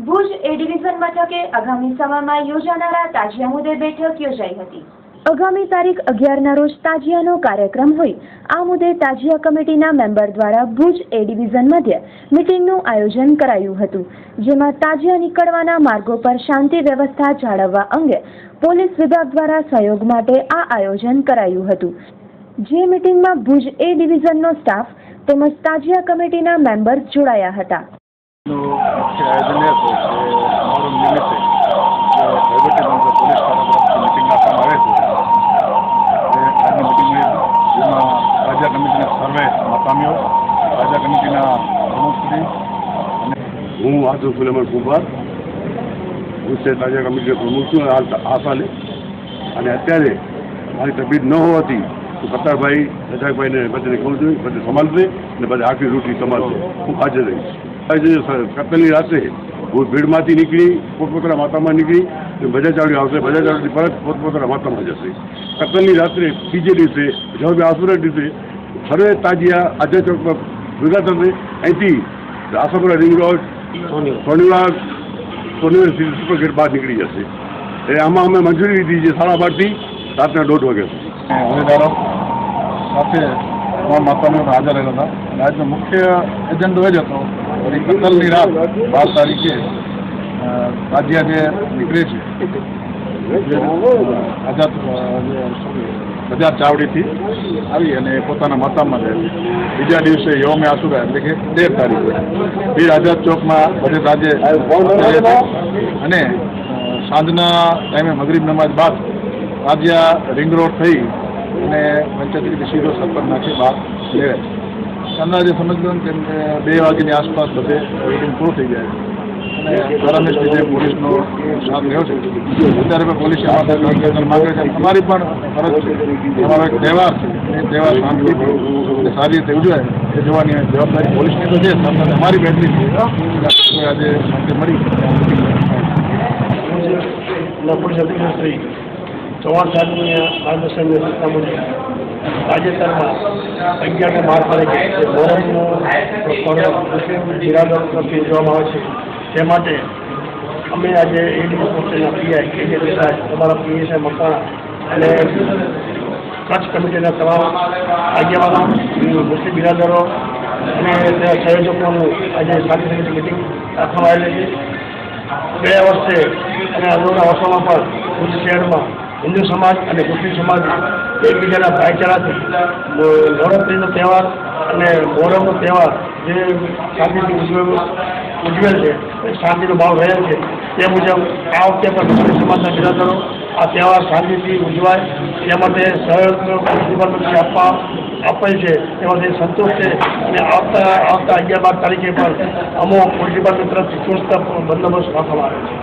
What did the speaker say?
ભુજ એ division મથકે આગામી સમયમાં યોજાનારા તાજિયા મુદ્દે બેઠક યોજાઈ હતી। આગામી તારીખ 11ના રોજ તાજિયાનો કાર્યક્રમ હોય આ મુદ્દે તાજિયા કમિટીના મેમ્બર દ્વારા ભુજ એ ડિવિઝન મધ્ય મીટિંગનું આયોજન કરાયું હતું, જેમાં તાજિયા નીકળવાના માર્ગો પર શાંતિ વ્યવસ્થા જાળવવા અંગે પોલીસ વિભાગ દ્વારા સહયોગ માટે આ આયોજન કરાયું હતું। જે મીટિંગમાં ભુજ એ ડિવિઝનનો સ્ટાફ તેમજ તાજિયા કમિટીના મેમ્બર જોડાયા હતા। આયોજન એ હતું કે અમારું નિમિત્તે પોલીસ મીટિંગ આપવામાં આવે છે। આજની મિટિંગમાં જેમાં તાજિયા કમિટીના સર્વે મકામીઓ, તાજિયા કમિટીના પ્રમુખશ્રી અને હું આદુ સુલેમાન કુંભાર હું તાજિયા કમિટીના પ્રમુખ છું આ સાલે। અને અત્યારે મારી તબિયત ન હોવાથી હું કતારભાઈ રજાકભાઈને બધાને કહું છું, બધે સંભાળશે અને બધા આખી રૂટી સંભાળશે। હું હાજર રહીશ। આજે કતલની રાત્રે હું ભીડમાંથી નીકળી પોતપોતાના માતામાં નીકળી બજાચાવડી આવશે, બજાચાવડી પરત પોતપોતાના માતામાં જશે। કતલની રાત્રે બીજે દિવસે જવાબે આસુરા દિવસે સર્વે તાજિયા આઝાદ ચોકમાં ભેગા થશે। અહીંથી આશાપુરા રિંગ રોડ સોનીવાર સુપર ગેટ બહાર નીકળી જશે। એ આમાં અમે મંજૂરી લીધી છે 12:30થી રાતના 1:30 વાગ્યા સુધી। હોદ્દેદારો સાથે તમામ માતાઓ હાજર રહેલા હતા અને આજનો મુખ્ય એજન્ડો એ જ હતો કે કતલની રાત 12 તારીખે તાજિયા જે નીકળે છે આઝાદ બજાર ચાવડીથી આવી અને પોતાના મકામમાં રહે છે। બીજા દિવસે યોમે આસુરા એટલે કે 13 તારીખે બીર આઝાદ ચોકમાં બધે તાજે અને સાંજના ટાઈમે મગરીબ નમાજ બાદ તાજિયા રિંગ રોડ થઈ અને પંચાયત સીધો સરપંચ નાખી બહાર લેવાય છે। અંદાજે સમજ લો કે 2 વાગ્યાની આસપાસ બધે મિટિંગ પૂરું થઈ જાય અને આરામથી જે પોલીસનો સાથ રહ્યો છે અત્યારે પણ પોલીસે માગે છે। અમારી પણ ફરજ છે, અમારો એક તહેવાર છે, એ તહેવાર શાંતિથી સારી રીતે ઉજવાય એ જોવાની જવાબદારી પોલીસની તો છે, સાથે અમારી બેટરી છે। આજે શાંતિ મળી પોલીસ અધિક્ષક શ્રી ચૌહાણ સાહેબની માર્ગદર્શનની સૂચના મુજબ તાજેતરમાં 11 માર્ચ તારીખે મોહરમનું મુસ્લિમ બિરાદરો તરફથી ઉજવવામાં આવે છે, તે માટે અમે આજે એડીઓ પોસ્ટના પીઆઈ કેજે દેસાઈ, તમારા પીએસઆઈ મકવાણા અને કચ્છ કમિટીના તમામ આગેવાનો મુસ્લિમ બિરાદરો અને તેના સંયોજકોનું આજે શાંતિ સમિતિ મિટિંગ રાખવામાં આવેલી છે। ગયા વર્ષે અને અગાઉના વર્ષોમાં પણ ભુજ શહેરમાં હિન્દુ સમાજ અને મુસ્લિમ સમાજ એકબીજાના ભાઈચારાથી નવરાત્રિનો તહેવાર અને મોહરમનો તહેવાર જે શાંતિથી ઉજવેલ છે, શાંતિનો ભાવ રહેલ છે, તે મુજબ આ વખતે પણ મુસ્લિમ સમાજના બિરાદરો આ તહેવાર શાંતિથી ઉજવાય તે માટે સહયોગ ડિપાર્ટમેન્ટથી આપેલ છે, તેમાંથી સંતોષ છે અને આવતા 11-12 તારીખે પણ અમુક પોલીસ ડિપાર્ટમેન્ટ તરફથી ચુસ્ત બંદોબસ્ત રાખવામાં આવે છે।